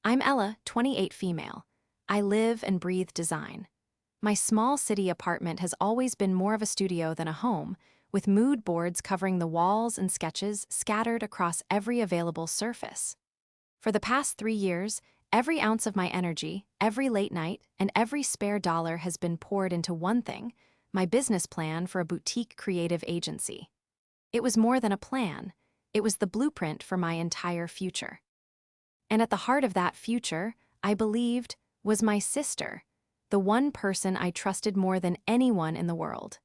I'm Ella, 28 female. I live and breathe design. My small city apartment has always been more of a studio than a home, with mood boards covering the walls and sketches scattered across every available surface. For the past 3 years, every ounce of my energy, every late night, and every spare dollar has been poured into one thing: my business plan for a boutique creative agency. It was more than a plan. It was the blueprint for my entire future. And at the heart of that future, I believed, was my sister, the one person I trusted more than anyone in the world.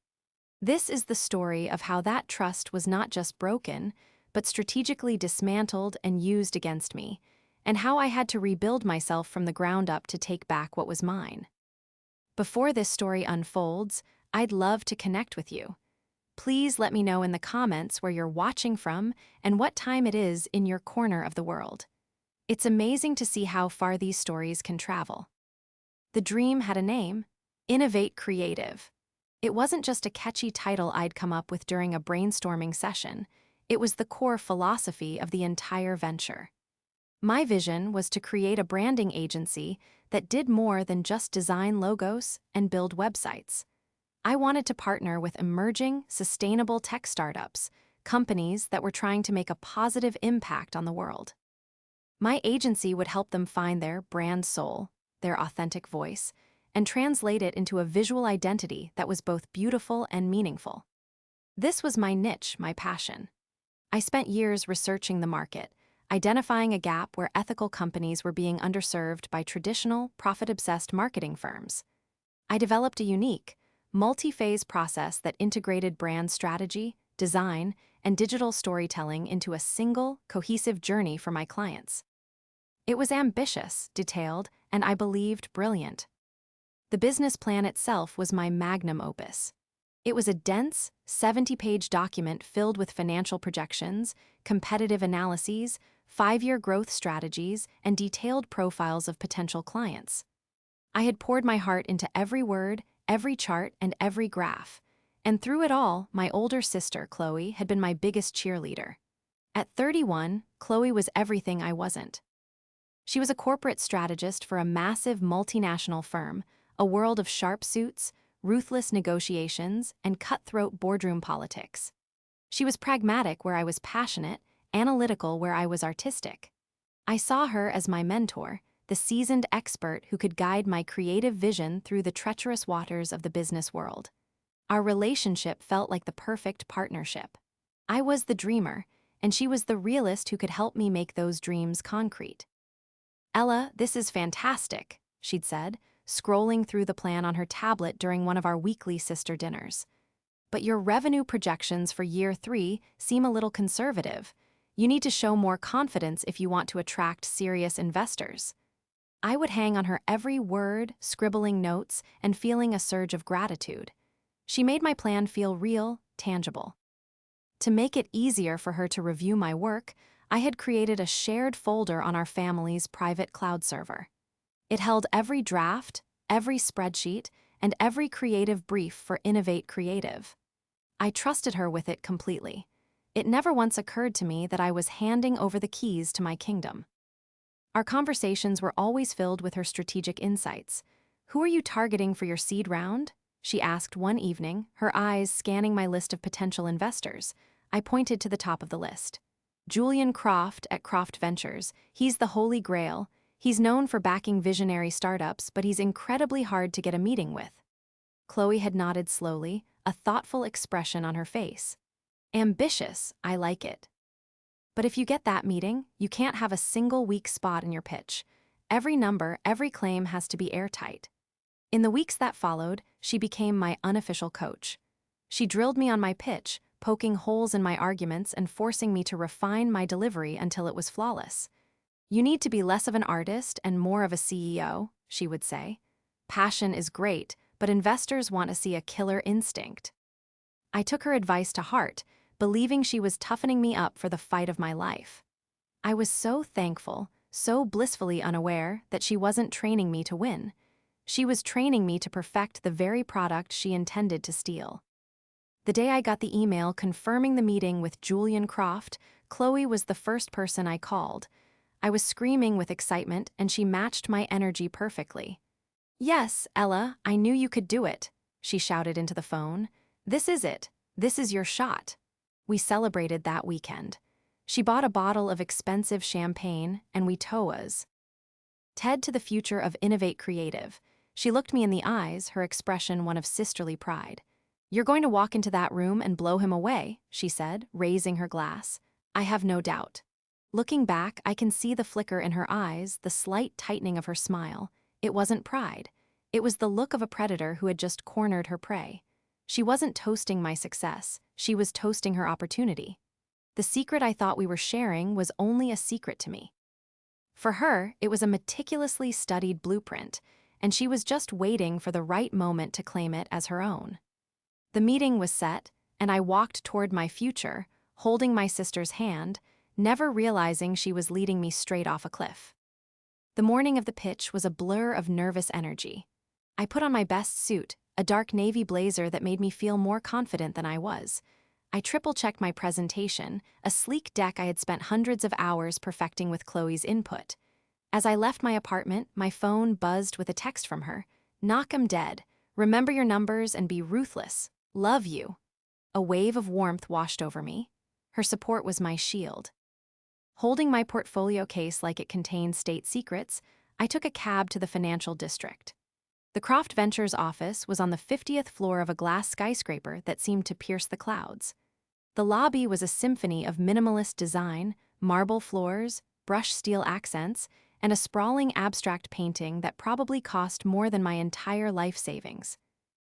This is the story of how that trust was not just broken, but strategically dismantled and used against me, and how I had to rebuild myself from the ground up to take back what was mine. Before this story unfolds, I'd love to connect with you. Please let me know in the comments where you're watching from and what time it is in your corner of the world. It's amazing to see how far these stories can travel. The dream had a name: Innovate Creative. It wasn't just a catchy title I'd come up with during a brainstorming session. It was the core philosophy of the entire venture. My vision was to create a branding agency that did more than just design logos and build websites. I wanted to partner with emerging, sustainable tech startups, companies that were trying to make a positive impact on the world. My agency would help them find their brand soul, their authentic voice, and translate it into a visual identity that was both beautiful and meaningful. This was my niche, my passion. I spent years researching the market, identifying a gap where ethical companies were being underserved by traditional, profit-obsessed marketing firms. I developed a unique, multi-phase process that integrated brand strategy, design, and digital storytelling into a single, cohesive journey for my clients. It was ambitious, detailed, and I believed brilliant. The business plan itself was my magnum opus. It was a dense, 70-page document filled with financial projections, competitive analyses, 5-year growth strategies, and detailed profiles of potential clients. I had poured my heart into every word, every chart, and every graph. And through it all, my older sister, Chloe, had been my biggest cheerleader. At 31, Chloe was everything I wasn't. She was a corporate strategist for a massive multinational firm, a world of sharp suits, ruthless negotiations, and cutthroat boardroom politics. She was pragmatic where I was passionate, analytical where I was artistic. I saw her as my mentor, the seasoned expert who could guide my creative vision through the treacherous waters of the business world. Our relationship felt like the perfect partnership. I was the dreamer, and she was the realist who could help me make those dreams concrete. "Ella, this is fantastic," she'd said, scrolling through the plan on her tablet during one of our weekly sister dinners. "But your revenue projections for year 3 seem a little conservative. You need to show more confidence if you want to attract serious investors." I would hang on her every word, scribbling notes, and feeling a surge of gratitude. She made my plan feel real, tangible. To make it easier for her to review my work, I had created a shared folder on our family's private cloud server. It held every draft, every spreadsheet, and every creative brief for Innovate Creative. I trusted her with it completely. It never once occurred to me that I was handing over the keys to my kingdom. Our conversations were always filled with her strategic insights. "Who are you targeting for your seed round?" she asked one evening, her eyes scanning my list of potential investors. I pointed to the top of the list. "Julian Croft at Croft Ventures. He's the holy grail. He's known for backing visionary startups, but he's incredibly hard to get a meeting with." Chloe had nodded slowly, a thoughtful expression on her face. "Ambitious, I like it. But if you get that meeting, you can't have a single weak spot in your pitch. Every number, every claim has to be airtight." In the weeks that followed, she became my unofficial coach. She drilled me on my pitch, poking holes in my arguments and forcing me to refine my delivery until it was flawless. "You need to be less of an artist and more of a CEO," she would say. "Passion is great, but investors want to see a killer instinct." I took her advice to heart, believing she was toughening me up for the fight of my life. I was so thankful, so blissfully unaware that she wasn't training me to win. She was training me to perfect the very product she intended to steal. The day I got the email confirming the meeting with Julian Croft, Chloe was the first person I called. I was screaming with excitement, and she matched my energy perfectly. "Yes, Ella, I knew you could do it," she shouted into the phone. "This is it. This is your shot." We celebrated that weekend. She bought a bottle of expensive champagne, and we toas. Ted to the future of Innovate Creative. She looked me in the eyes, her expression one of sisterly pride. "You're going to walk into that room and blow him away," she said, raising her glass. "I have no doubt." Looking back, I can see the flicker in her eyes, the slight tightening of her smile. It wasn't pride. It was the look of a predator who had just cornered her prey. She wasn't toasting my success. She was toasting her opportunity. The secret I thought we were sharing was only a secret to me. For her, it was a meticulously studied blueprint, and she was just waiting for the right moment to claim it as her own. The meeting was set, and I walked toward my future, holding my sister's hand, never realizing she was leading me straight off a cliff. The morning of the pitch was a blur of nervous energy. I put on my best suit, a dark navy blazer that made me feel more confident than I was. I triple-checked my presentation, a sleek deck I had spent hundreds of hours perfecting with Chloe's input. As I left my apartment, my phone buzzed with a text from her. "Knock 'em dead. Remember your numbers and be ruthless. Love you." A wave of warmth washed over me. Her support was my shield. Holding my portfolio case like it contained state secrets, I took a cab to the financial district. The Croft Ventures office was on the 50th floor of a glass skyscraper that seemed to pierce the clouds. The lobby was a symphony of minimalist design, marble floors, brushed steel accents, and a sprawling abstract painting that probably cost more than my entire life savings.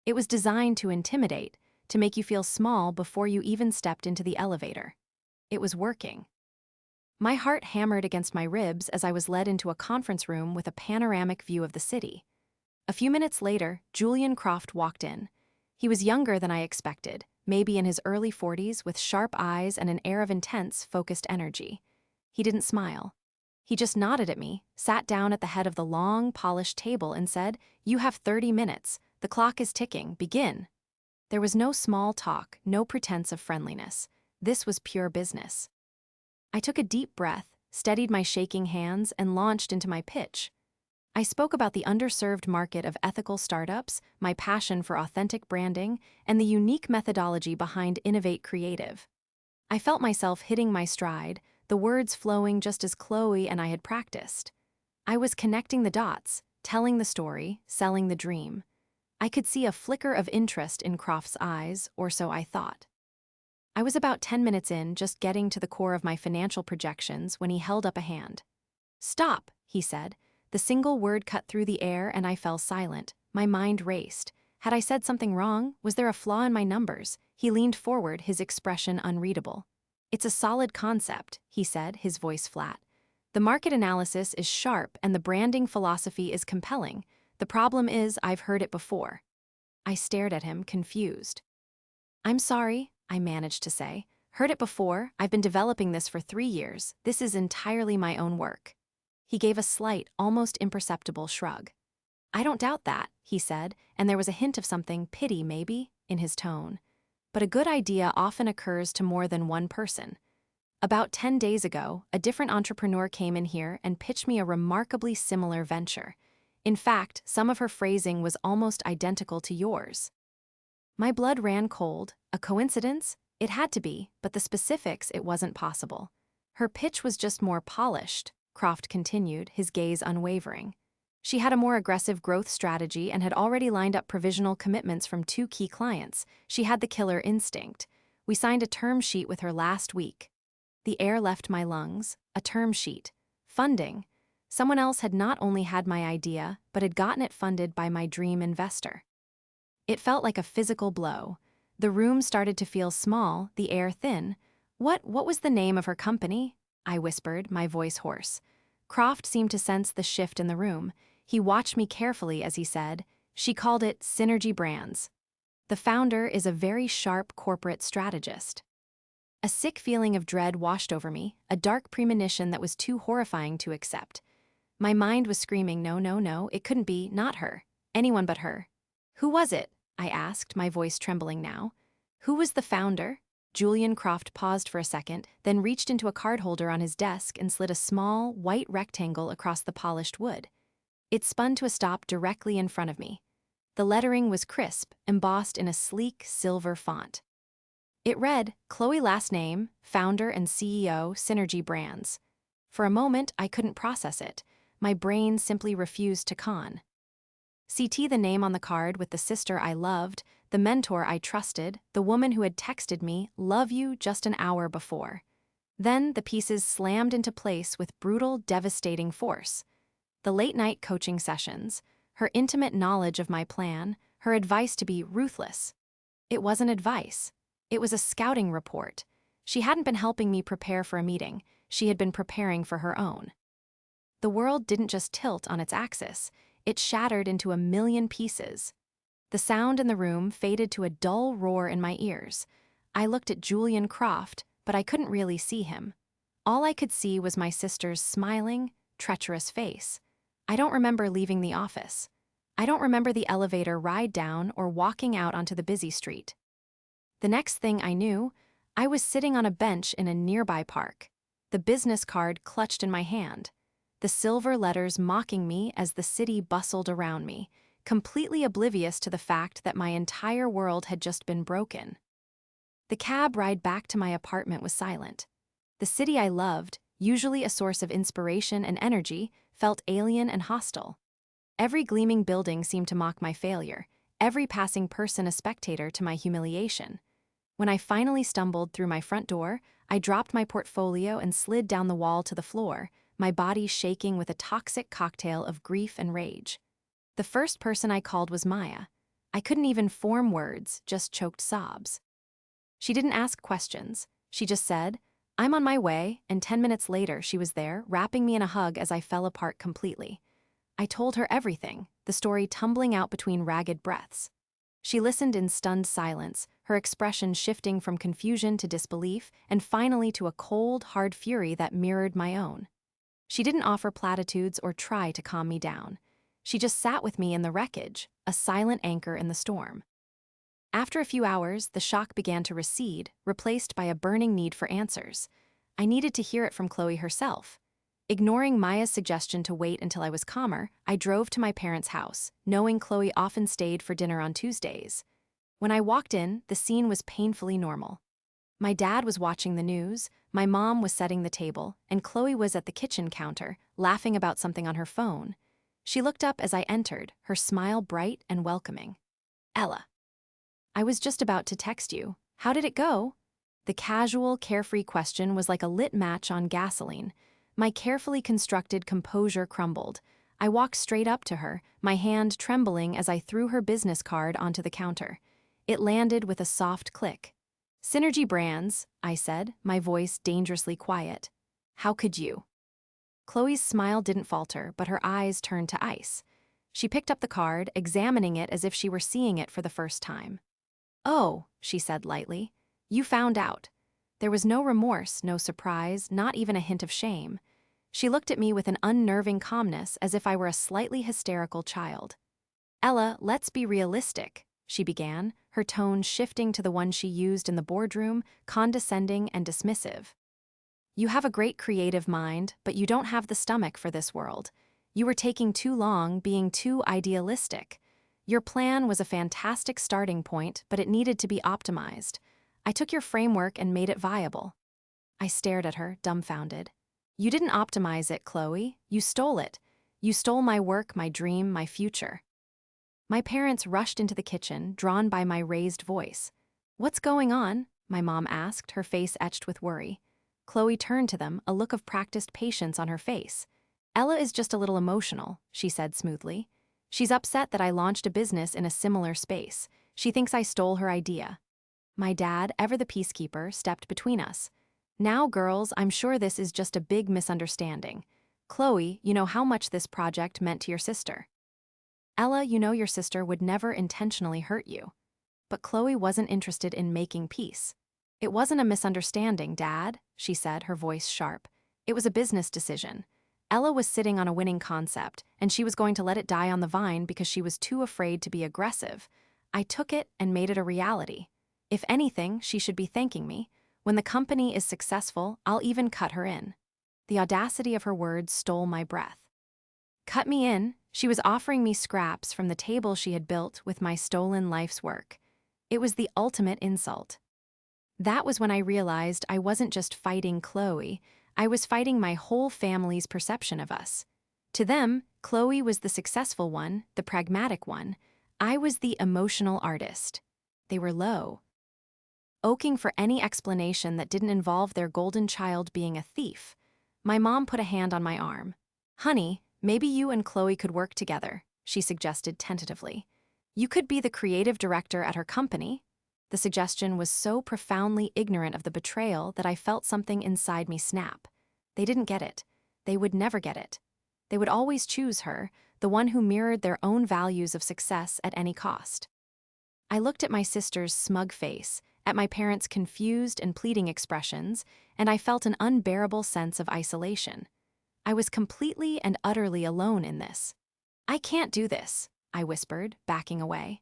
It was designed to intimidate, to make you feel small before you even stepped into the elevator. It was working. My heart hammered against my ribs as I was led into a conference room with a panoramic view of the city. A few minutes later, Julian Croft walked in. He was younger than I expected, maybe in his early 40s, with sharp eyes and an air of intense, focused energy. He didn't smile. He just nodded at me, sat down at the head of the long, polished table and said, "You have 30 minutes. The clock is ticking. Begin." There was no small talk, no pretense of friendliness. This was pure business. I took a deep breath, steadied my shaking hands, and launched into my pitch. I spoke about the underserved market of ethical startups, my passion for authentic branding, and the unique methodology behind Innovate Creative. I felt myself hitting my stride, the words flowing just as Chloe and I had practiced. I was connecting the dots, telling the story, selling the dream. I could see a flicker of interest in Croft's eyes, or so I thought. I was about 10 minutes in, just getting to the core of my financial projections, when he held up a hand. "Stop," he said. The single word cut through the air, and I fell silent. My mind raced. Had I said something wrong? Was there a flaw in my numbers? He leaned forward, his expression unreadable. "It's a solid concept," he said, his voice flat. "The market analysis is sharp and the branding philosophy is compelling. The problem is I've heard it before." I stared at him, confused. "I'm sorry," I managed to say. "Heard it before. I've been developing this for 3 years. This is entirely my own work." He gave a slight, almost imperceptible shrug. "I don't doubt that," he said, and there was a hint of something, pity maybe, in his tone. "But a good idea often occurs to more than one person. About 10 days ago, a different entrepreneur came in here and pitched me a remarkably similar venture. In fact, some of her phrasing was almost identical to yours." My blood ran cold. A coincidence? It had to be, but the specifics, it wasn't possible. "Her pitch was just more polished," Croft continued, his gaze unwavering. "She had a more aggressive growth strategy and had already lined up provisional commitments from 2 key clients. She had the killer instinct. We signed a term sheet with her last week." The air left my lungs. A term sheet. Funding. Someone else had not only had my idea, but had gotten it funded by my dream investor. It felt like a physical blow. The room started to feel small, the air thin. What was the name of her company?" I whispered, my voice hoarse. Croft seemed to sense the shift in the room. He watched me carefully as he said, "She called it Synergy Brands. The founder is a very sharp corporate strategist." A sick feeling of dread washed over me, a dark premonition that was too horrifying to accept. My mind was screaming, no, no, no, it couldn't be, not her. Anyone but her. "Who was it?" I asked, my voice trembling now. "Who was the founder?" Julian Croft paused for a second, then reached into a card holder on his desk and slid a small, white rectangle across the polished wood. It spun to a stop directly in front of me. The lettering was crisp, embossed in a sleek, silver font. It read, Chloe last name, founder and CEO, Synergy Brands. For a moment, I couldn't process it. My brain simply refused to con. CT the name on the card with the sister I loved, the mentor I trusted, the woman who had texted me, love you, just an hour before. Then the pieces slammed into place with brutal, devastating force. The late-night coaching sessions, her intimate knowledge of my plan, her advice to be ruthless. It wasn't advice. It was a scouting report. She hadn't been helping me prepare for a meeting. She had been preparing for her own. The world didn't just tilt on its axis. It shattered into a million pieces. The sound in the room faded to a dull roar in my ears. I looked at Julian Croft, but I couldn't really see him. All I could see was my sister's smiling, treacherous face. I don't remember leaving the office. I don't remember the elevator ride down or walking out onto the busy street. The next thing I knew, I was sitting on a bench in a nearby park, the business card clutched in my hand, the silver letters mocking me as the city bustled around me, completely oblivious to the fact that my entire world had just been broken. The cab ride back to my apartment was silent. The city I loved, usually a source of inspiration and energy, felt alien and hostile. Every gleaming building seemed to mock my failure, every passing person a spectator to my humiliation. When I finally stumbled through my front door, I dropped my portfolio and slid down the wall to the floor, my body shaking with a toxic cocktail of grief and rage. The first person I called was Maya. I couldn't even form words, just choked sobs. She didn't ask questions. She just said, I'm on my way, and 10 minutes later she was there, wrapping me in a hug as I fell apart completely. I told her everything, the story tumbling out between ragged breaths. She listened in stunned silence, her expression shifting from confusion to disbelief, and finally to a cold, hard fury that mirrored my own. She didn't offer platitudes or try to calm me down. She just sat with me in the wreckage, a silent anchor in the storm. After a few hours, the shock began to recede, replaced by a burning need for answers. I needed to hear it from Chloe herself. Ignoring Maya's suggestion to wait until I was calmer, I drove to my parents' house, knowing Chloe often stayed for dinner on Tuesdays. When I walked in, the scene was painfully normal. My dad was watching the news, my mom was setting the table, and Chloe was at the kitchen counter, laughing about something on her phone. She looked up as I entered, her smile bright and welcoming. Ella. I was just about to text you. How did it go? The casual, carefree question was like a lit match on gasoline. My carefully constructed composure crumbled. I walked straight up to her, my hand trembling as I threw her business card onto the counter. It landed with a soft click. Synergy Brands, I said, my voice dangerously quiet. How could you? Chloe's smile didn't falter, but her eyes turned to ice. She picked up the card, examining it as if she were seeing it for the first time. Oh, she said lightly. You found out. There was no remorse, no surprise, not even a hint of shame. She looked at me with an unnerving calmness as if I were a slightly hysterical child. Ella, let's be realistic, she began, her tone shifting to the one she used in the boardroom, condescending and dismissive. You have a great creative mind, but you don't have the stomach for this world. You were taking too long, being too idealistic. Your plan was a fantastic starting point, but it needed to be optimized. I took your framework and made it viable. I stared at her, dumbfounded. You didn't optimize it, Chloe. You stole it. You stole my work, my dream, my future. My parents rushed into the kitchen, drawn by my raised voice. What's going on? My mom asked, her face etched with worry. Chloe turned to them, a look of practiced patience on her face. Ella is just a little emotional, she said smoothly. She's upset that I launched a business in a similar space. She thinks I stole her idea. My dad, ever the peacekeeper, stepped between us. Now, girls, I'm sure this is just a big misunderstanding. Chloe, you know how much this project meant to your sister. Ella, you know your sister would never intentionally hurt you. But Chloe wasn't interested in making peace. It wasn't a misunderstanding, Dad, she said, her voice sharp. It was a business decision. Ella was sitting on a winning concept, and she was going to let it die on the vine because she was too afraid to be aggressive. I took it and made it a reality. If anything, she should be thanking me. When the company is successful, I'll even cut her in. The audacity of her words stole my breath. Cut me in? She was offering me scraps from the table she had built with my stolen life's work. It was the ultimate insult. That was when I realized I wasn't just fighting Chloe, I was fighting my whole family's perception of us. To them, Chloe was the successful one, the pragmatic one. I was the emotional artist. They were low, oaking for any explanation that didn't involve their golden child being a thief. My mom put a hand on my arm. "Honey, maybe you and Chloe could work together," she suggested tentatively. "You could be the creative director at her company." The suggestion was so profoundly ignorant of the betrayal that I felt something inside me snap. They didn't get it. They would never get it. They would always choose her, the one who mirrored their own values of success at any cost. I looked at my sister's smug face, at my parents' confused and pleading expressions, and I felt an unbearable sense of isolation. I was completely and utterly alone in this. "I can't do this," I whispered, backing away.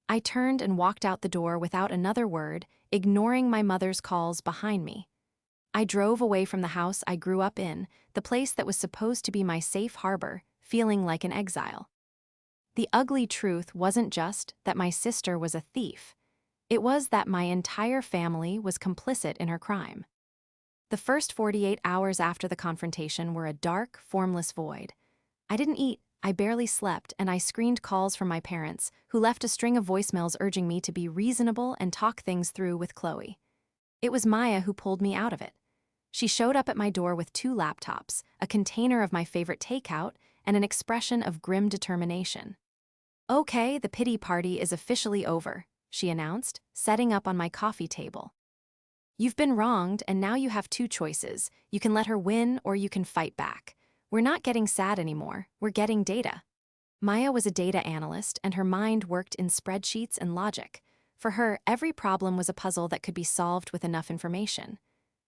I turned and walked out the door without another word, ignoring my mother's calls behind me. I drove away from the house I grew up in, the place that was supposed to be my safe harbor, feeling like an exile. The ugly truth wasn't just that my sister was a thief. It was that my entire family was complicit in her crime. The first 48 hours after the confrontation were a dark, formless void. I didn't eat, I barely slept, and I screened calls from my parents, who left a string of voicemails urging me to be reasonable and talk things through with Chloe. It was Maya who pulled me out of it. She showed up at my door with 2 laptops, a container of my favorite takeout, and an expression of grim determination. "Okay, the pity party is officially over," she announced, setting up on my coffee table. "You've been wronged, and now you have 2 choices. You can let her win, or you can fight back. We're not getting sad anymore, we're getting data." Maya was a data analyst, and her mind worked in spreadsheets and logic. For her, every problem was a puzzle that could be solved with enough information.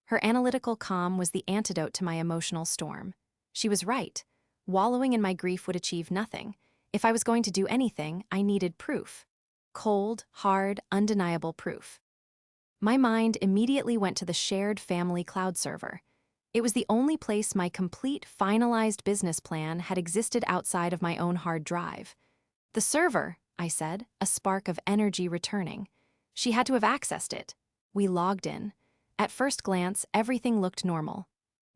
Her analytical calm was the antidote to my emotional storm. She was right. Wallowing in my grief would achieve nothing. If I was going to do anything, I needed proof. Cold, hard, undeniable proof. My mind immediately went to the shared family cloud server. It was the only place my complete, finalized business plan had existed outside of my own hard drive. "The server," I said, a spark of energy returning. She had to have accessed it. We logged in. At first glance, everything looked normal.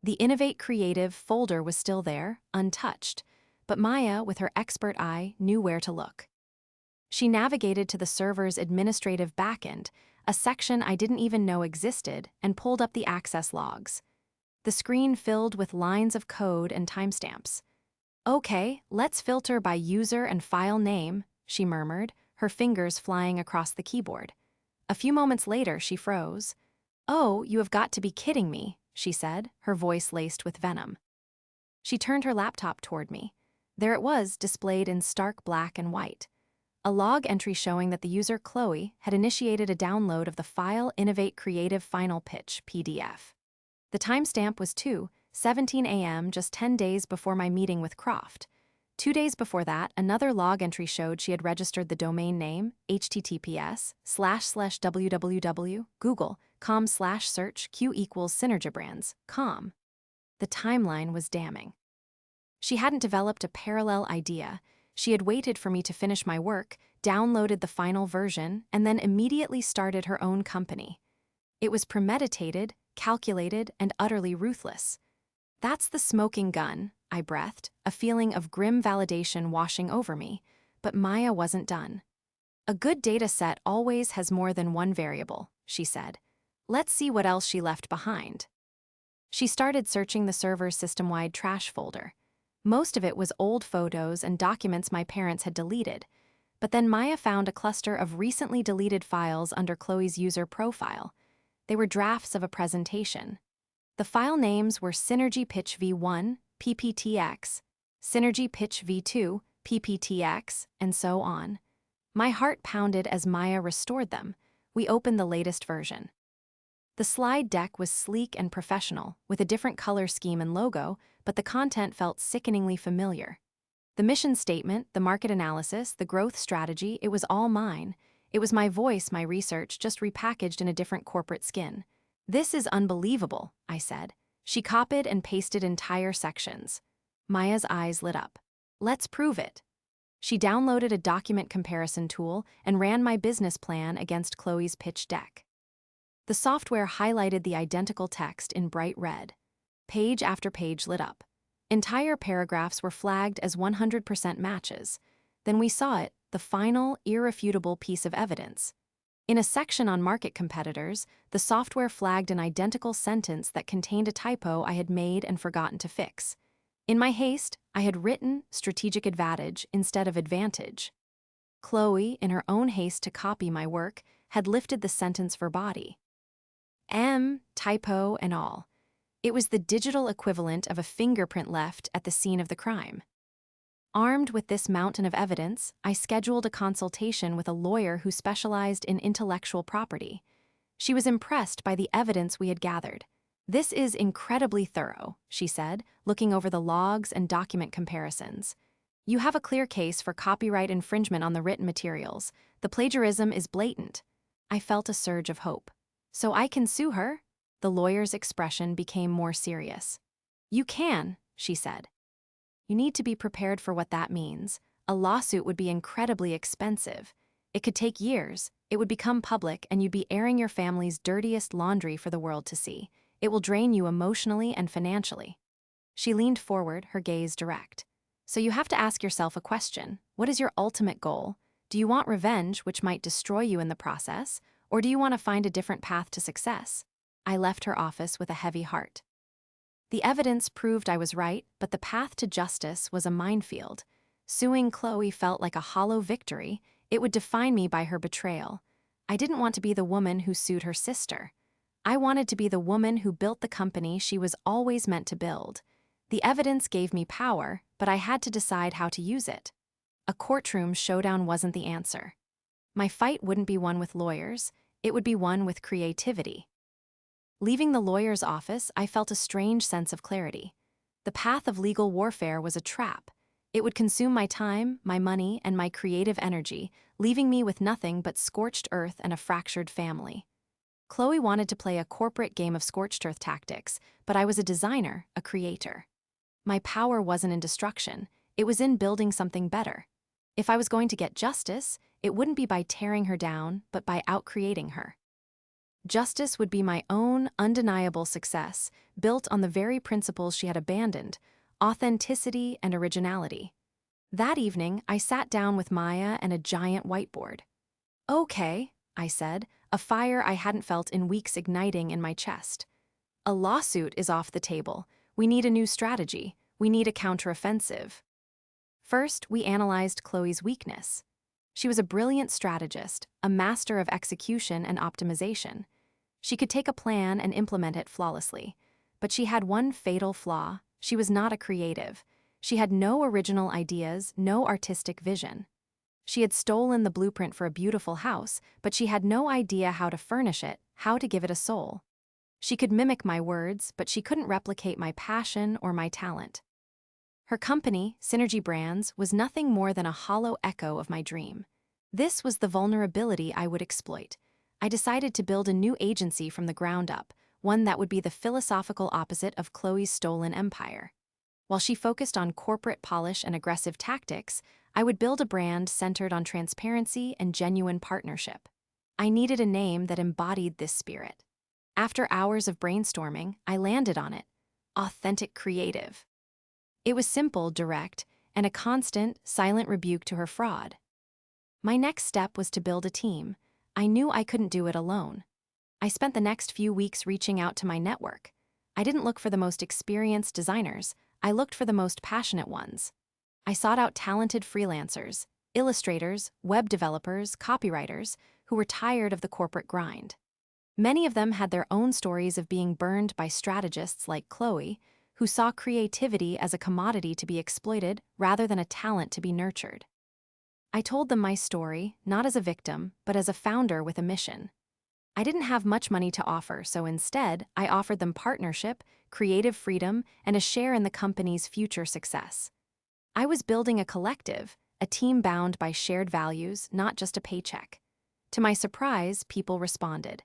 The Innovate Creative folder was still there, untouched, but Maya, with her expert eye, knew where to look. She navigated to the server's administrative backend, a section I didn't even know existed, and pulled up the access logs. The screen filled with lines of code and timestamps. "Okay, let's filter by user and file name," she murmured, her fingers flying across the keyboard. A few moments later, she froze. "Oh, you have got to be kidding me," she said, her voice laced with venom. She turned her laptop toward me. There it was, displayed in stark black and white. A log entry showing that the user, Chloe, had initiated a download of the file Innovate Creative Final Pitch, PDF. The timestamp was 2:17 a.m., just 10 days before my meeting with Croft. 2 days before that, another log entry showed she had registered the domain name, https://www.google.com/search q=synergybrands.com. The timeline was damning. She hadn't developed a parallel idea. She had waited for me to finish my work, downloaded the final version, and then immediately started her own company. It was premeditated, calculated, and utterly ruthless. "That's the smoking gun," I breathed, a feeling of grim validation washing over me, but Maya wasn't done. "A good data set always has more than one variable," she said. "Let's see what else she left behind." She started searching the server's system-wide trash folder. Most of it was old photos and documents my parents had deleted, but then Maya found a cluster of recently deleted files under Chloe's user profile. They were drafts of a presentation. The file names were Synergy Pitch V1, PPTX, Synergy Pitch V2, PPTX, and so on. My heart pounded as Maya restored them. We opened the latest version. The slide deck was sleek and professional, with a different color scheme and logo, but the content felt sickeningly familiar. The mission statement, the market analysis, the growth strategy, it was all mine. It was my voice, my research, just repackaged in a different corporate skin. "This is unbelievable," I said. She copied and pasted entire sections. Maya's eyes lit up. "Let's prove it." She downloaded a document comparison tool and ran my business plan against Chloe's pitch deck. The software highlighted the identical text in bright red. Page after page lit up. Entire paragraphs were flagged as 100% matches. Then we saw it, the final, irrefutable piece of evidence. In a section on market competitors, the software flagged an identical sentence that contained a typo I had made and forgotten to fix. In my haste, I had written strategic advantage instead of advantage. Chloe, in her own haste to copy my work, had lifted the sentence verbati. Typo and all. It was the digital equivalent of a fingerprint left at the scene of the crime. Armed with this mountain of evidence, I scheduled a consultation with a lawyer who specialized in intellectual property. She was impressed by the evidence we had gathered. "This is incredibly thorough," she said, looking over the logs and document comparisons. "You have a clear case for copyright infringement on the written materials. The plagiarism is blatant." I felt a surge of hope. "So I can sue her?" The lawyer's expression became more serious. "You can," she said. "You need to be prepared for what that means. A lawsuit would be incredibly expensive. It could take years, it would become public, and you'd be airing your family's dirtiest laundry for the world to see. It will drain you emotionally and financially." She leaned forward, her gaze direct. "So you have to ask yourself a question. What is your ultimate goal? Do you want revenge, which might destroy you in the process, or do you want to find a different path to success?" I left her office with a heavy heart. The evidence proved I was right, but the path to justice was a minefield. Suing Chloe felt like a hollow victory. It would define me by her betrayal. I didn't want to be the woman who sued her sister. I wanted to be the woman who built the company she was always meant to build. The evidence gave me power, but I had to decide how to use it. A courtroom showdown wasn't the answer. My fight wouldn't be one with lawyers, it would be one with creativity. Leaving the lawyer's office, I felt a strange sense of clarity. The path of legal warfare was a trap. It would consume my time, my money, and my creative energy, leaving me with nothing but scorched earth and a fractured family. Chloe wanted to play a corporate game of scorched earth tactics, but I was a designer, a creator. My power wasn't in destruction, it was in building something better. If I was going to get justice, it wouldn't be by tearing her down, but by outcreating her. Justice would be my own undeniable success, built on the very principles she had abandoned: authenticity and originality. That evening, I sat down with Maya and a giant whiteboard. "Okay," I said, a fire I hadn't felt in weeks igniting in my chest. "A lawsuit is off the table. We need a new strategy. We need a counteroffensive." First, we analyzed Chloe's weakness. She was a brilliant strategist, a master of execution and optimization. She could take a plan and implement it flawlessly. But she had one fatal flaw: she was not a creative. She had no original ideas, no artistic vision. She had stolen the blueprint for a beautiful house, but she had no idea how to furnish it, how to give it a soul. She could mimic my words, but she couldn't replicate my passion or my talent. Her company, Synergy Brands, was nothing more than a hollow echo of my dream. This was the vulnerability I would exploit. I decided to build a new agency from the ground up, one that would be the philosophical opposite of Chloe's stolen empire. While she focused on corporate polish and aggressive tactics, I would build a brand centered on transparency and genuine partnership. I needed a name that embodied this spirit. After hours of brainstorming, I landed on it: Authentic Creative. It was simple, direct, and a constant, silent rebuke to her fraud. My next step was to build a team. I knew I couldn't do it alone. I spent the next few weeks reaching out to my network. I didn't look for the most experienced designers, I looked for the most passionate ones. I sought out talented freelancers, illustrators, web developers, copywriters, who were tired of the corporate grind. Many of them had their own stories of being burned by strategists like Chloe, who saw creativity as a commodity to be exploited rather than a talent to be nurtured. I told them my story, not as a victim, but as a founder with a mission. I didn't have much money to offer, so instead, I offered them partnership, creative freedom, and a share in the company's future success. I was building a collective, a team bound by shared values, not just a paycheck. To my surprise, people responded.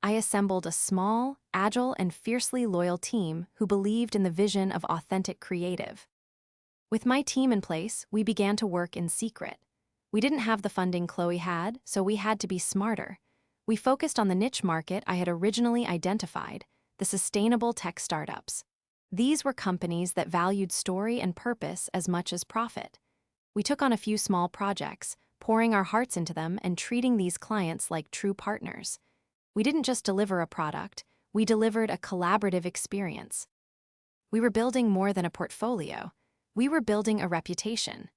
I assembled a small, agile, and fiercely loyal team who believed in the vision of authentic creative. With my team in place, we began to work in secret. We didn't have the funding Chloe had, so we had to be smarter. We focused on the niche market I had originally identified, the sustainable tech startups. These were companies that valued story and purpose as much as profit. We took on a few small projects, pouring our hearts into them and treating these clients like true partners. We didn't just deliver a product, we delivered a collaborative experience. We were building more than a portfolio. We were building a reputation.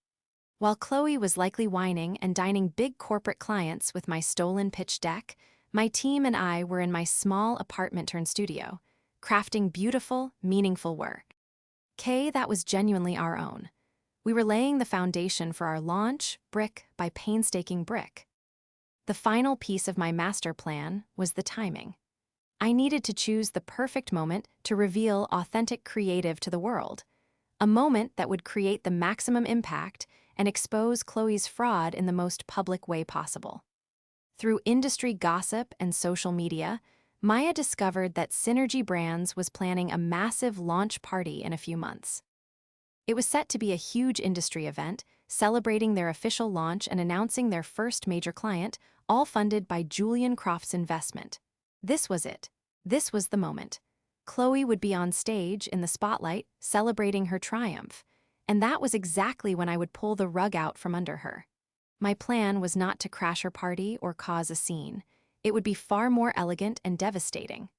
While Chloe was likely whining and dining big corporate clients with my stolen pitch deck, my team and I were in my small apartment-turned-studio, crafting beautiful, meaningful work. That was genuinely our own. We were laying the foundation for our launch, brick by painstaking brick. The final piece of my master plan was the timing. I needed to choose the perfect moment to reveal authentic creative to the world, a moment that would create the maximum impact and expose Chloe's fraud in the most public way possible. Through industry gossip and social media, Maya discovered that Synergy Brands was planning a massive launch party in a few months. It was set to be a huge industry event, celebrating their official launch and announcing their first major client, all funded by Julian Croft's investment. This was it. This was the moment. Chloe would be on stage in the spotlight, celebrating her triumph. And that was exactly when I would pull the rug out from under her. My plan was not to crash her party or cause a scene. It would be far more elegant and devastating.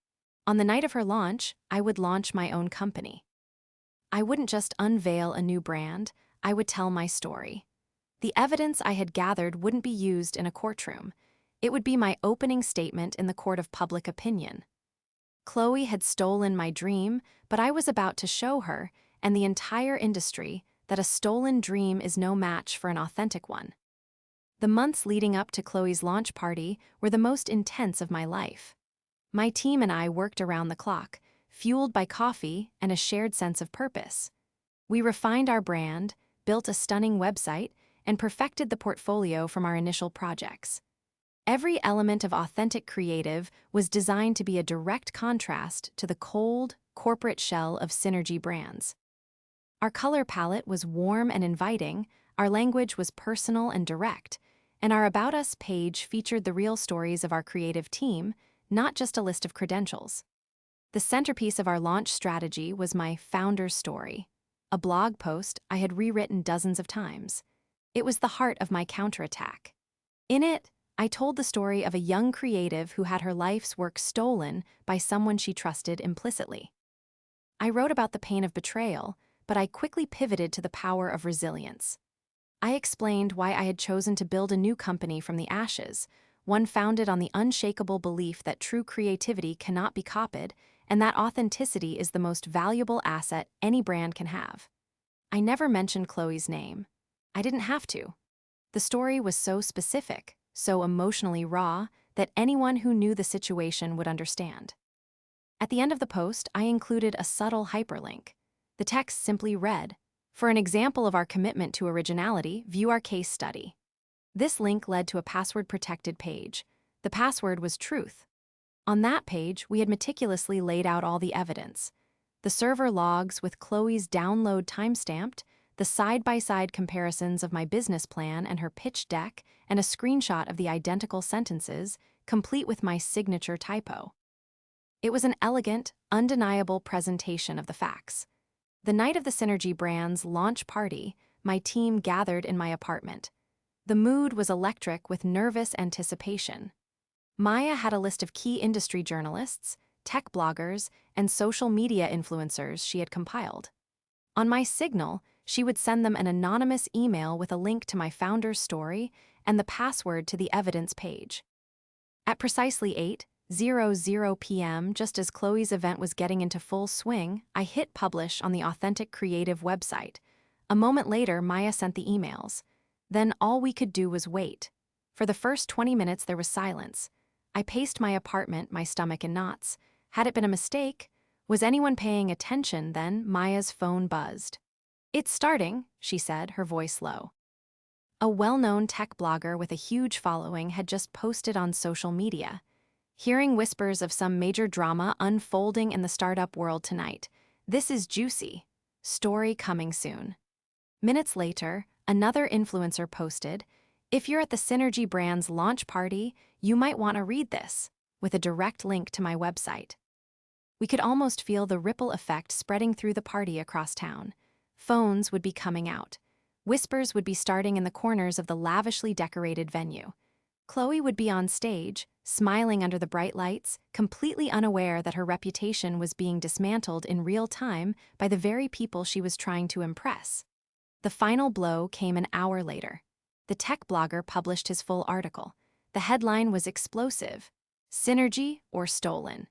On the night of her launch, I would launch my own company. I wouldn't just unveil a new brand, I would tell my story. The evidence I had gathered wouldn't be used in a courtroom. It would be my opening statement in the court of public opinion. Chloe had stolen my dream, but I was about to show her, and the entire industry, that a stolen dream is no match for an authentic one. The months leading up to Chloe's launch party were the most intense of my life. My team and I worked around the clock, fueled by coffee and a shared sense of purpose. We refined our brand, built a stunning website, and perfected the portfolio from our initial projects. Every element of authentic creative was designed to be a direct contrast to the cold, corporate shell of Synergy Brands. Our color palette was warm and inviting, our language was personal and direct, and our About Us page featured the real stories of our creative team, not just a list of credentials. The centerpiece of our launch strategy was my founder's story, a blog post I had rewritten dozens of times. It was the heart of my counterattack. In it, I told the story of a young creative who had her life's work stolen by someone she trusted implicitly. I wrote about the pain of betrayal, but I quickly pivoted to the power of resilience. I explained why I had chosen to build a new company from the ashes, one founded on the unshakable belief that true creativity cannot be copied and that authenticity is the most valuable asset any brand can have. I never mentioned Chloe's name. I didn't have to. The story was so specific, so emotionally raw, that anyone who knew the situation would understand. At the end of the post, I included a subtle hyperlink. The text simply read, "For an example of our commitment to originality, view our case study." This link led to a password-protected page. The password was truth. On that page, we had meticulously laid out all the evidence. The server logs with Chloe's download timestamped, the side-by-side comparisons of my business plan and her pitch deck, and a screenshot of the identical sentences, complete with my signature typo. It was an elegant, undeniable presentation of the facts. The night of the Synergy Brands launch party, my team gathered in my apartment. The mood was electric with nervous anticipation. Maya had a list of key industry journalists, tech bloggers, and social media influencers she had compiled. On my signal, she would send them an anonymous email with a link to my founder's story and the password to the evidence page. At precisely 8:00 p.m., just as Chloe's event was getting into full swing, I hit publish on the Authentic Creative website. A moment later, Maya sent the emails. Then all we could do was wait. For the first 20 minutes, there was silence. I paced my apartment, my stomach in knots. Had it been a mistake? Was anyone paying attention then? Maya's phone buzzed. "It's starting," she said, her voice low. A well-known tech blogger with a huge following had just posted on social media. Hearing whispers of some major drama unfolding in the startup world tonight. This is juicy. Story coming soon. Minutes later, another influencer posted, "If you're at the Synergy brand's launch party, you might want to read this," with a direct link to my website. We could almost feel the ripple effect spreading through the party across town. Phones would be coming out. Whispers would be starting in the corners of the lavishly decorated venue. Chloe would be on stage, smiling under the bright lights, completely unaware that her reputation was being dismantled in real time by the very people she was trying to impress. The final blow came an hour later. The tech blogger published his full article. The headline was explosive: "Synergy or Stolen?"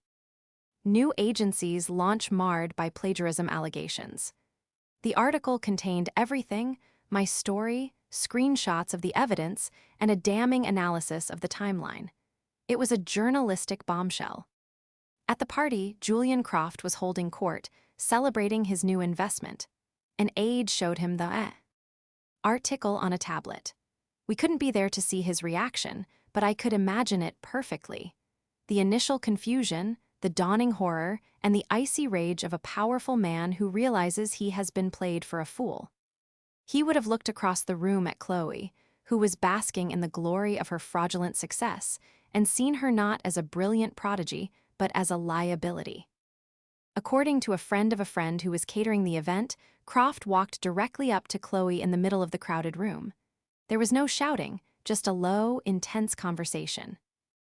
New agencies launch marred by plagiarism allegations. The article contained everything: my story, screenshots of the evidence, and a damning analysis of the timeline. It was a journalistic bombshell. At the party, Julian Croft was holding court, celebrating his new investment. An aide showed him the article on a tablet. We couldn't be there to see his reaction, but I could imagine it perfectly. The initial confusion, the dawning horror, and the icy rage of a powerful man who realizes he has been played for a fool. He would have looked across the room at Chloe, who was basking in the glory of her fraudulent success, and seen her not as a brilliant prodigy, but as a liability. According to a friend who was catering the event, Croft walked directly up to Chloe in the middle of the crowded room. There was no shouting, just a low, intense conversation.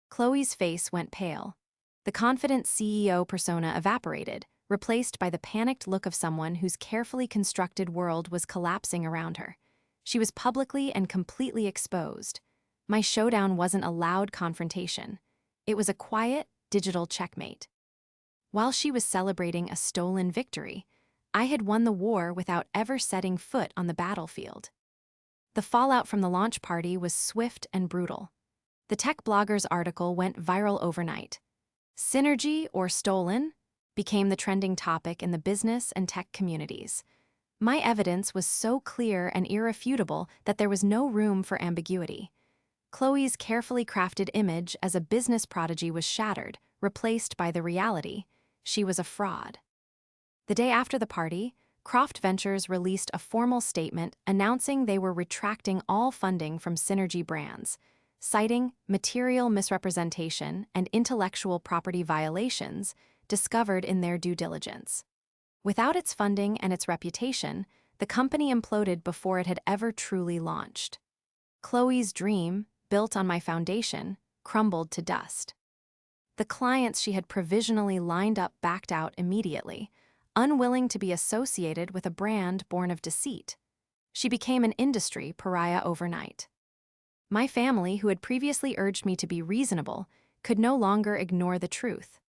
Chloe's face went pale. The confident CEO persona evaporated, replaced by the panicked look of someone whose carefully constructed world was collapsing around her. She was publicly and completely exposed. My showdown wasn't a loud confrontation. It was a quiet, digital checkmate. While she was celebrating a stolen victory, I had won the war without ever setting foot on the battlefield. The fallout from the launch party was swift and brutal. The tech blogger's article went viral overnight. Synergy or stolen became the trending topic in the business and tech communities. My evidence was so clear and irrefutable that there was no room for ambiguity. Chloe's carefully crafted image as a business prodigy was shattered, replaced by the reality: she was a fraud. The day after the party, Croft Ventures released a formal statement announcing they were retracting all funding from Synergy brands, citing material misrepresentation and intellectual property violations discovered in their due diligence. Without its funding and its reputation, the company imploded before it had ever truly launched. Chloe's dream, built on my foundation, crumbled to dust. The clients she had provisionally lined up backed out immediately, unwilling to be associated with a brand born of deceit. She became an industry pariah overnight. My family, who had previously urged me to be reasonable, could no longer ignore the truth.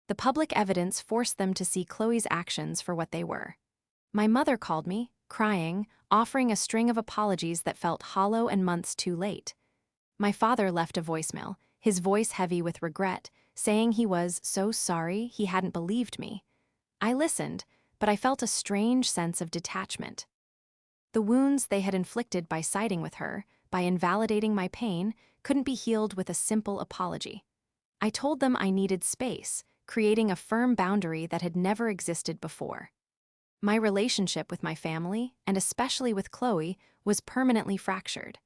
The public evidence forced them to see Chloe's actions for what they were. My mother called me, crying, offering a string of apologies that felt hollow and months too late. My father left a voicemail, his voice heavy with regret, saying he was so sorry he hadn't believed me. I listened, but I felt a strange sense of detachment. The wounds they had inflicted by siding with her, by invalidating my pain, couldn't be healed with a simple apology. I told them I needed space, creating a firm boundary that had never existed before. My relationship with my family, and especially with Chloe, was permanently fractured.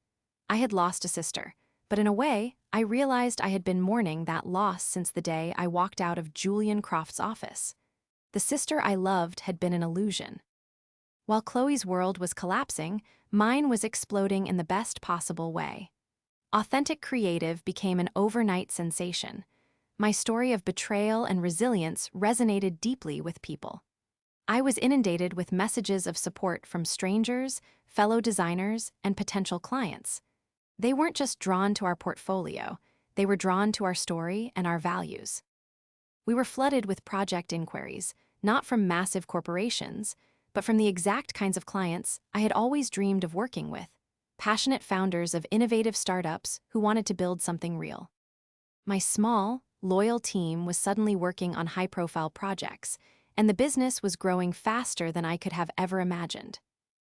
I had lost a sister, but in a way, I realized I had been mourning that loss since the day I walked out of Julian Croft's office. The sister I loved had been an illusion. While Chloe's world was collapsing, mine was exploding in the best possible way. Authentic Creative became an overnight sensation. My story of betrayal and resilience resonated deeply with people. I was inundated with messages of support from strangers, fellow designers, and potential clients. They weren't just drawn to our portfolio, they were drawn to our story and our values. We were flooded with project inquiries, not from massive corporations, but from the exact kinds of clients I had always dreamed of working with: passionate founders of innovative startups who wanted to build something real. My small, loyal team was suddenly working on high-profile projects, and the business was growing faster than I could have ever imagined.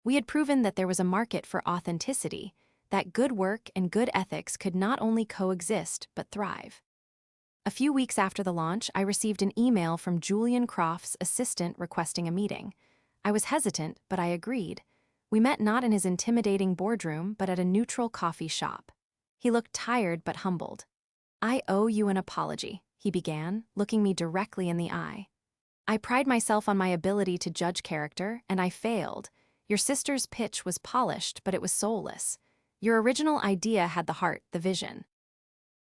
We had proven that there was a market for authenticity, that good work and good ethics could not only coexist but thrive. A few weeks after the launch, I received an email from Julian Croft's assistant requesting a meeting. I was hesitant, but I agreed. We met not in his intimidating boardroom, but at a neutral coffee shop. He looked tired but humbled. "I owe you an apology," he began, looking me directly in the eye. "I pride myself on my ability to judge character, and I failed. Your sister's pitch was polished, but it was soulless. Your original idea had the heart, the vision."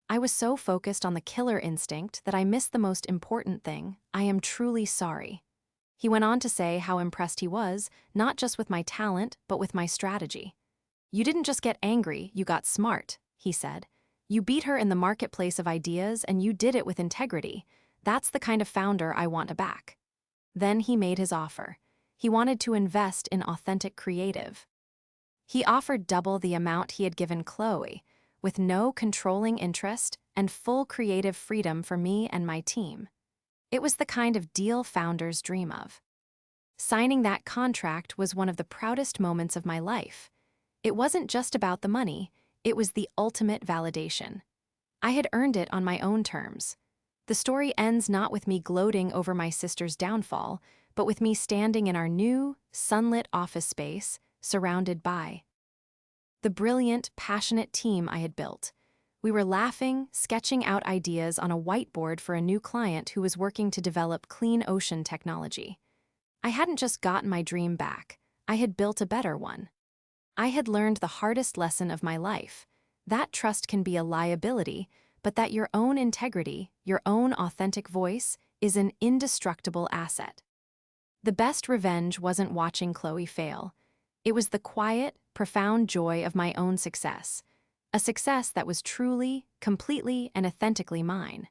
I was so focused on the killer instinct that I missed the most important thing. "I am truly sorry." He went on to say how impressed he was, not just with my talent, but with my strategy. "You didn't just get angry, you got smart," he said. "You beat her in the marketplace of ideas, and you did it with integrity. That's the kind of founder I want to back." Then he made his offer. He wanted to invest in authentic creative. He offered double the amount he had given Chloe, with no controlling interest and full creative freedom for me and my team. It was the kind of deal founders dream of. Signing that contract was one of the proudest moments of my life. It wasn't just about the money, it was the ultimate validation. I had earned it on my own terms. The story ends not with me gloating over my sister's downfall, but with me standing in our new, sunlit office space, surrounded by the brilliant, passionate team I had built. We were laughing, sketching out ideas on a whiteboard for a new client who was working to develop clean ocean technology. I hadn't just gotten my dream back, I had built a better one. I had learned the hardest lesson of my life. That trust can be a liability, but that your own integrity, your own authentic voice, is an indestructible asset. The best revenge wasn't watching Chloe fail. It was the quiet, profound joy of my own success. A success that was truly, completely, and authentically mine.